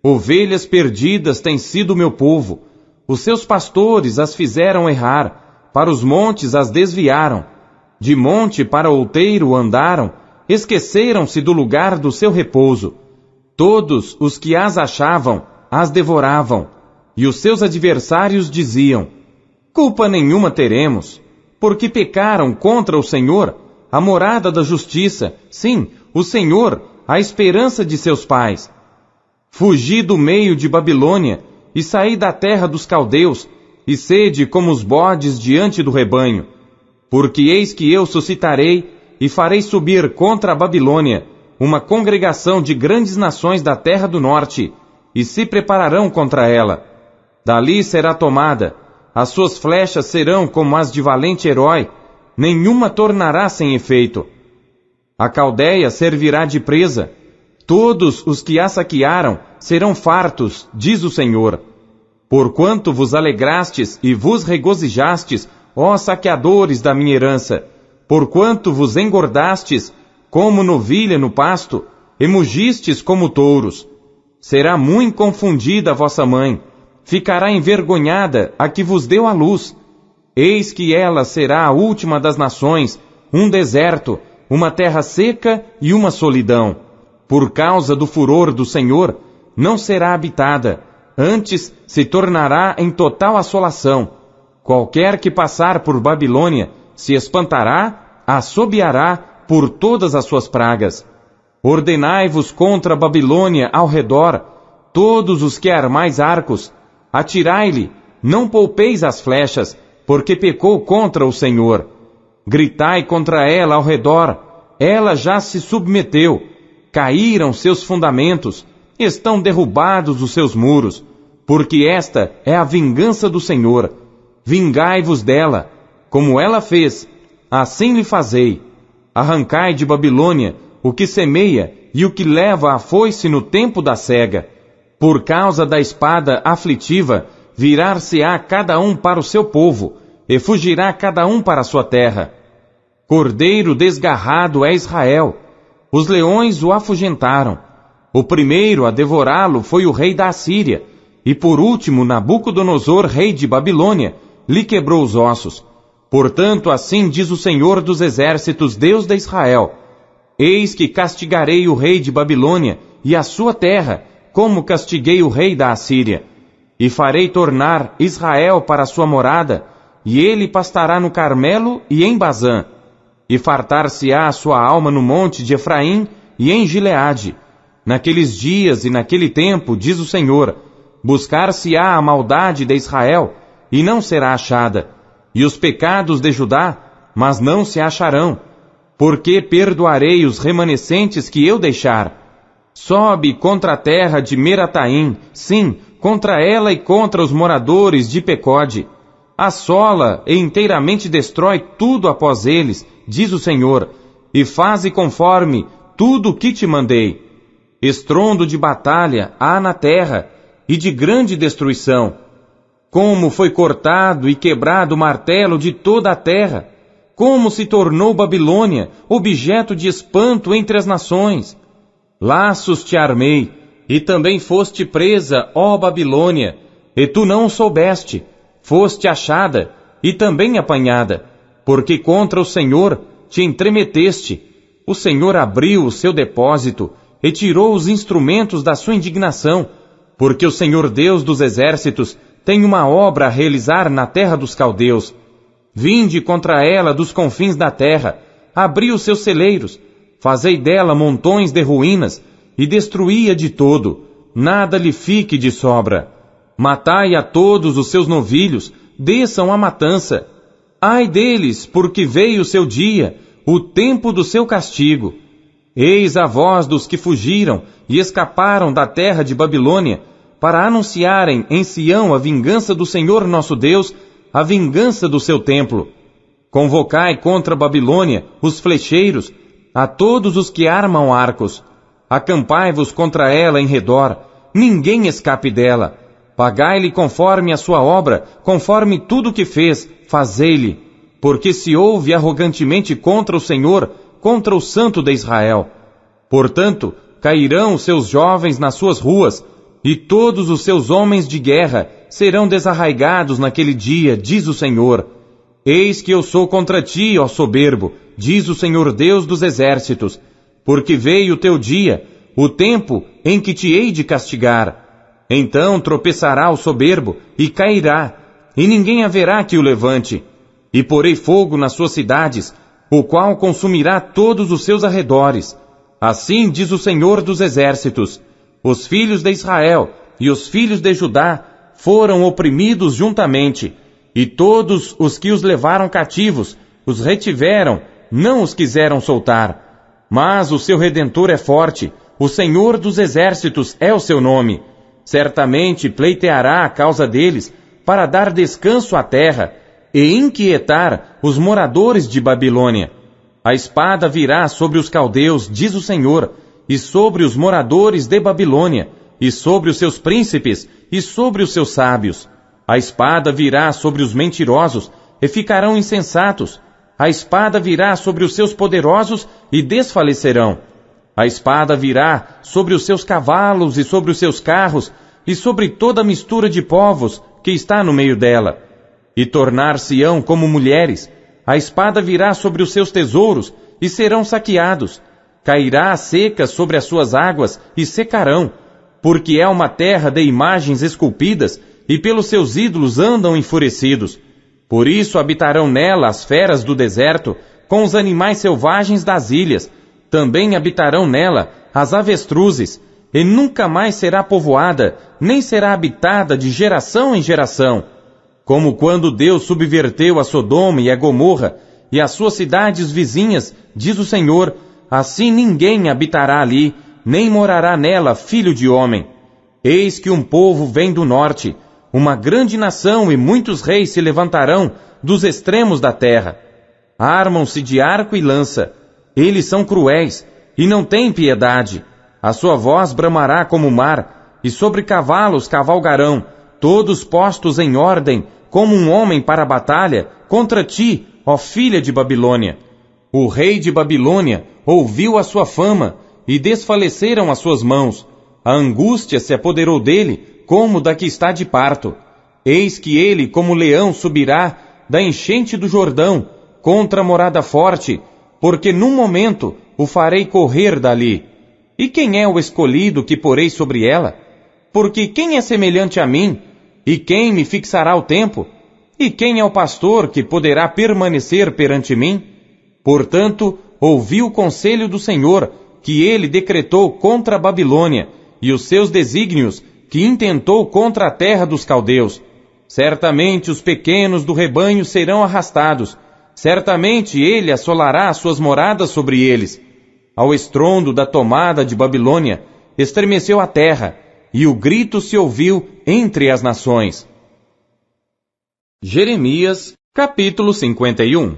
Ovelhas perdidas têm sido o meu povo. Os seus pastores as fizeram errar, para os montes as desviaram. De monte para outeiro andaram, esqueceram-se do lugar do seu repouso. Todos os que as achavam, as devoravam. E os seus adversários diziam: culpa nenhuma teremos, porque pecaram contra o Senhor, a morada da justiça, sim, o Senhor, a esperança de seus pais. Fugi do meio de Babilônia, e saí da terra dos caldeus, e sede como os bodes diante do rebanho. Porque eis que eu suscitarei, e farei subir contra a Babilônia, uma congregação de grandes nações da terra do norte, e se prepararão contra ela. Dali será tomada, as suas flechas serão como as de valente herói, nenhuma tornará sem efeito. A Caldeia servirá de presa, todos os que a saquearam serão fartos, diz o Senhor. Porquanto vos alegrastes e vos regozijastes, ó saqueadores da minha herança, porquanto vos engordastes, como novilha no pasto, e mugistes como touros. Será muito confundida a vossa mãe, ficará envergonhada a que vos deu a luz. Eis que ela será a última das nações, um deserto, uma terra seca e uma solidão. Por causa do furor do Senhor, não será habitada, antes se tornará em total assolação. Qualquer que passar por Babilônia se espantará, assobiará por todas as suas pragas. Ordenai-vos contra a Babilônia ao redor, todos os que armais arcos, atirai-lhe, não poupeis as flechas, porque pecou contra o Senhor. Gritai contra ela ao redor, ela já se submeteu, caíram seus fundamentos, estão derrubados os seus muros, porque esta é a vingança do Senhor. Vingai-vos dela, como ela fez, assim lhe fazei. Arrancai de Babilônia o que semeia e o que leva a foice no tempo da cega. Por causa da espada aflitiva, virar-se-á cada um para o seu povo, e fugirá cada um para a sua terra. Cordeiro desgarrado é Israel, os leões o afugentaram. O primeiro a devorá-lo foi o rei da Assíria, e por último Nabucodonosor, rei de Babilônia, lhe quebrou os ossos. Portanto, assim diz o Senhor dos exércitos, Deus de Israel: eis que castigarei o rei de Babilônia e a sua terra, como castiguei o rei da Assíria. E farei tornar Israel para a sua morada, e ele pastará no Carmelo e em Bazã. E fartar-se-á a sua alma no monte de Efraim e em Gileade. Naqueles dias e naquele tempo, diz o Senhor, buscar-se-á a maldade de Israel, e não será achada, e os pecados de Judá, mas não se acharão, porque perdoarei os remanescentes que eu deixar. Sobe contra a terra de Merataim, sim, contra ela e contra os moradores de Pecode. Assola e inteiramente destrói tudo após eles, diz o Senhor, e faze conforme tudo o que te mandei. Estrondo de batalha há na terra, e de grande destruição. Como foi cortado e quebrado o martelo de toda a terra, como se tornou Babilônia objeto de espanto entre as nações. Laços te armei, e também foste presa, ó Babilônia, e tu não o soubeste, foste achada, e também apanhada, porque contra o Senhor te entremeteste. O Senhor abriu o seu depósito, e tirou os instrumentos da sua indignação, porque o Senhor Deus dos exércitos tem uma obra a realizar na terra dos caldeus. Vinde contra ela dos confins da terra, abri os seus celeiros, fazei dela montões de ruínas, e destruí-a de todo, nada lhe fique de sobra. Matai a todos os seus novilhos, desçam a matança. Ai deles, porque veio o seu dia, o tempo do seu castigo. Eis a voz dos que fugiram e escaparam da terra de Babilônia, para anunciarem em Sião a vingança do Senhor nosso Deus, a vingança do seu templo. Convocai contra a Babilônia os flecheiros, a todos os que armam arcos. Acampai-vos contra ela em redor, ninguém escape dela. Pagai-lhe conforme a sua obra, conforme tudo o que fez, fazei-lhe. Porque se ouve arrogantemente contra o Senhor, contra o Santo de Israel. Portanto, cairão os seus jovens nas suas ruas, e todos os seus homens de guerra serão desarraigados naquele dia, diz o Senhor. Eis que eu sou contra ti, ó soberbo, diz o Senhor Deus dos exércitos, porque veio o teu dia, o tempo em que te hei de castigar. Então tropeçará o soberbo e cairá, e ninguém haverá que o levante. E porei fogo nas suas cidades, o qual consumirá todos os seus arredores. Assim diz o Senhor dos exércitos: os filhos de Israel e os filhos de Judá foram oprimidos juntamente, e todos os que os levaram cativos os retiveram, não os quiseram soltar. Mas o seu Redentor é forte, o Senhor dos exércitos é o seu nome. Certamente pleiteará a causa deles, para dar descanso à terra, e inquietar os moradores de Babilônia. A espada virá sobre os caldeus, diz o Senhor, e sobre os moradores de Babilônia, e sobre os seus príncipes, e sobre os seus sábios. A espada virá sobre os mentirosos, e ficarão insensatos. A espada virá sobre os seus poderosos, e desfalecerão. A espada virá sobre os seus cavalos, e sobre os seus carros, e sobre toda a mistura de povos que está no meio dela. E tornar-se-ão como mulheres. A espada virá sobre os seus tesouros, e serão saqueados. Cairá a seca sobre as suas águas, e secarão, porque é uma terra de imagens esculpidas, e pelos seus ídolos andam enfurecidos. Por isso habitarão nela as feras do deserto, com os animais selvagens das ilhas. Também habitarão nela as avestruzes, e nunca mais será povoada, nem será habitada de geração em geração. Como quando Deus subverteu a Sodoma e a Gomorra, e as suas cidades vizinhas, diz o Senhor, assim ninguém habitará ali, nem morará nela filho de homem. Eis que um povo vem do norte, uma grande nação e muitos reis se levantarão dos extremos da terra. Armam-se de arco e lança. Eles são cruéis e não têm piedade. A sua voz bramará como o mar, e sobre cavalos cavalgarão, todos postos em ordem, como um homem para a batalha, contra ti, ó filha de Babilônia. O rei de Babilônia ouviu a sua fama, e desfaleceram as suas mãos. A angústia se apoderou dele, como da que está de parto. Eis que ele, como leão, subirá da enchente do Jordão, contra a morada forte, porque num momento o farei correr dali. E quem é o escolhido que porei sobre ela? Porque quem é semelhante a mim? E quem me fixará o tempo? E quem é o pastor que poderá permanecer perante mim? Portanto, ouvi o conselho do Senhor, que ele decretou contra a Babilônia, e os seus desígnios, que intentou contra a terra dos caldeus. Certamente os pequenos do rebanho serão arrastados, certamente ele assolará as suas moradas sobre eles. Ao estrondo da tomada de Babilônia, estremeceu a terra, e o grito se ouviu entre as nações. Jeremias, capítulo 51.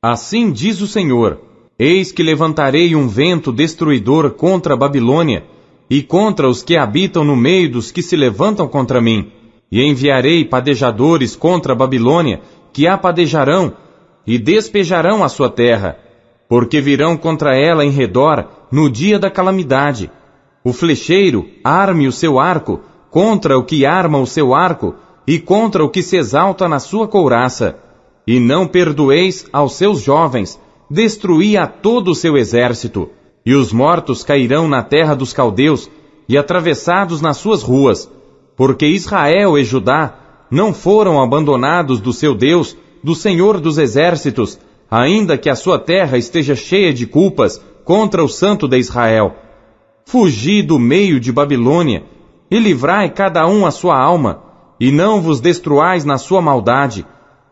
Assim diz o Senhor: eis que levantarei um vento destruidor contra a Babilônia, e contra os que habitam no meio dos que se levantam contra mim, e enviarei padejadores contra a Babilônia, que a padejarão, e despejarão a sua terra, porque virão contra ela em redor no dia da calamidade. O flecheiro arme o seu arco contra o que arma o seu arco, e contra o que se exalta na sua couraça. E não perdoeis aos seus jovens, destruí a todo o seu exército, e os mortos cairão na terra dos caldeus, e atravessados nas suas ruas, porque Israel e Judá não foram abandonados do seu Deus, do Senhor dos exércitos, ainda que a sua terra esteja cheia de culpas contra o Santo de Israel. Fugi do meio de Babilônia, e livrai cada um a sua alma, e não vos destruais na sua maldade,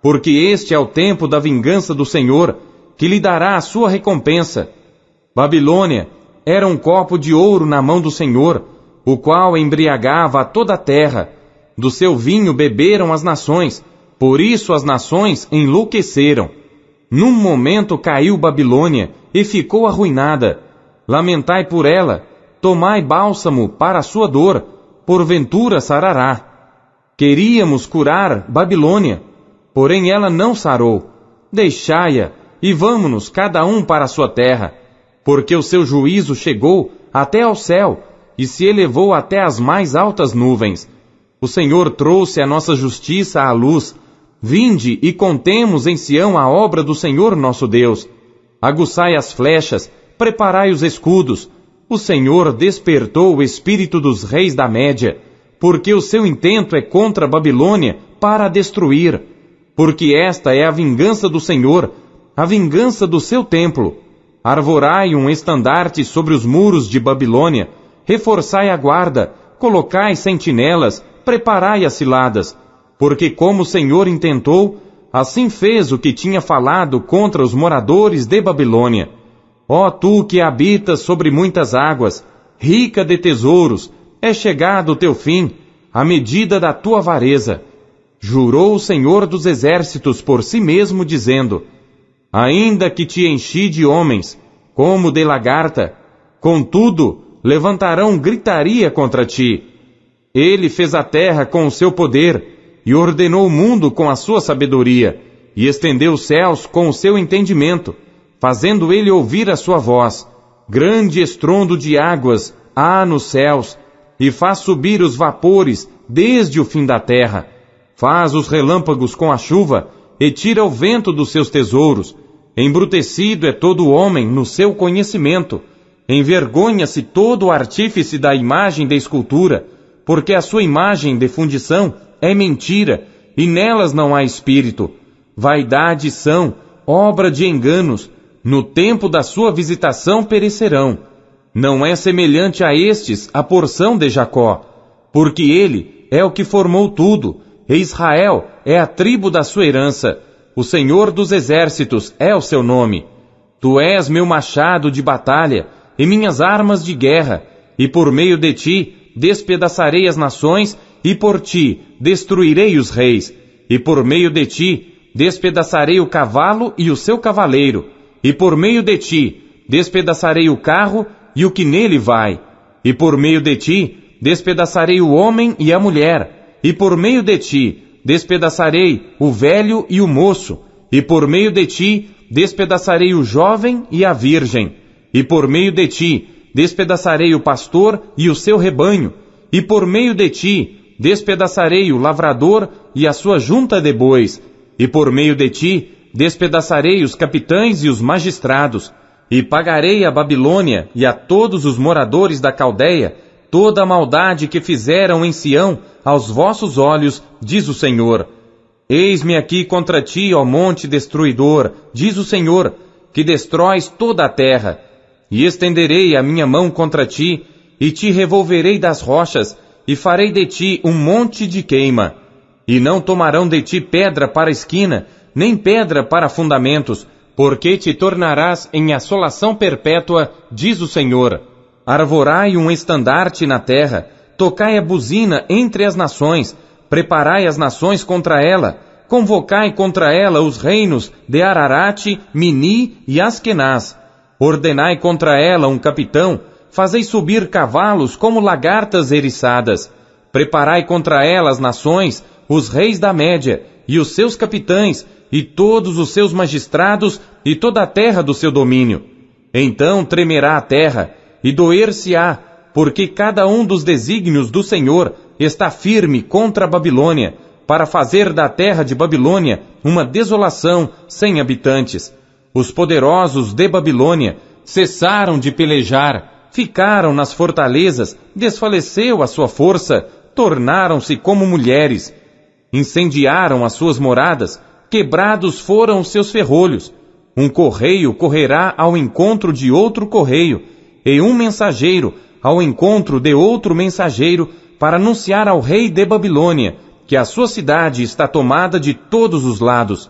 porque este é o tempo da vingança do Senhor, que lhe dará a sua recompensa. Babilônia era um copo de ouro na mão do Senhor, o qual embriagava a toda a terra. Do seu vinho beberam as nações, por isso as nações enlouqueceram. Num momento caiu Babilônia e ficou arruinada. Lamentai por ela, tomai bálsamo para a sua dor, porventura sarará. Queríamos curar Babilônia, porém ela não sarou. Deixai-a, e vamo-nos cada um para a sua terra, porque o seu juízo chegou até ao céu, e se elevou até as mais altas nuvens. O Senhor trouxe a nossa justiça à luz. Vinde e contemos em Sião a obra do Senhor nosso Deus. Aguçai as flechas, preparai os escudos. O Senhor despertou o espírito dos reis da Média, porque o seu intento é contra a Babilônia para a destruir. Porque esta é a vingança do Senhor, a vingança do seu templo. Arvorai um estandarte sobre os muros de Babilônia, reforçai a guarda, colocai sentinelas, preparai as ciladas, porque como o Senhor intentou, assim fez o que tinha falado contra os moradores de Babilônia. Ó tu que habitas sobre muitas águas, rica de tesouros, é chegado o teu fim, a medida da tua avareza. Jurou o Senhor dos exércitos por si mesmo, dizendo: ainda que te enchi de homens, como de lagarta, contudo, levantarão gritaria contra ti. Ele fez a terra com o seu poder, e ordenou o mundo com a sua sabedoria, e estendeu os céus com o seu entendimento, fazendo ele ouvir a sua voz. Grande estrondo de águas há nos céus, e faz subir os vapores desde o fim da terra. Faz os relâmpagos com a chuva, e tira o vento dos seus tesouros. Embrutecido é todo homem no seu conhecimento. Envergonha-se todo o artífice da imagem de escultura, porque a sua imagem de fundição é mentira, e nelas não há espírito. Vaidade são, obra de enganos, no tempo da sua visitação perecerão. Não é semelhante a estes a porção de Jacó, porque ele é o que formou tudo, e Israel é a tribo da sua herança. O Senhor dos exércitos é o seu nome. Tu és meu machado de batalha e minhas armas de guerra, e por meio de ti despedaçarei as nações, e por ti destruirei os reis, e por meio de ti despedaçarei o cavalo e o seu cavaleiro, e por meio de ti despedaçarei o carro e o que nele vai, e por meio de ti despedaçarei o homem e a mulher, e por meio de ti despedaçarei o velho e o moço, e por meio de ti despedaçarei o jovem e a virgem, e por meio de ti despedaçarei o pastor e o seu rebanho, e por meio de ti despedaçarei o lavrador e a sua junta de bois, e por meio de ti despedaçarei os capitães e os magistrados, e pagarei a Babilônia e a todos os moradores da Caldeia toda a maldade que fizeram em Sião aos vossos olhos, diz o Senhor. Eis-me aqui contra ti, ó monte destruidor, diz o Senhor, que destróis toda a terra. E estenderei a minha mão contra ti, e te revolverei das rochas, e farei de ti um monte de queima. E não tomarão de ti pedra para esquina, nem pedra para fundamentos, porque te tornarás em assolação perpétua, diz o Senhor. Arvorai um estandarte na terra, tocai a buzina entre as nações, preparai as nações contra ela, convocai contra ela os reinos de Ararate, Mini e Askenaz. Ordenai contra ela um capitão, fazei subir cavalos como lagartas eriçadas. Preparai contra ela as nações, os reis da Média, e os seus capitães, e todos os seus magistrados, e toda a terra do seu domínio. Então tremerá a terra, e doer-se-á, porque cada um dos desígnios do Senhor está firme contra a Babilônia, para fazer da terra de Babilônia uma desolação sem habitantes. Os poderosos de Babilônia cessaram de pelejar, ficaram nas fortalezas, desfaleceu a sua força, tornaram-se como mulheres. Incendiaram as suas moradas, quebrados foram os seus ferrolhos. Um correio correrá ao encontro de outro correio, e um mensageiro ao encontro de outro mensageiro, para anunciar ao rei de Babilônia que a sua cidade está tomada de todos os lados.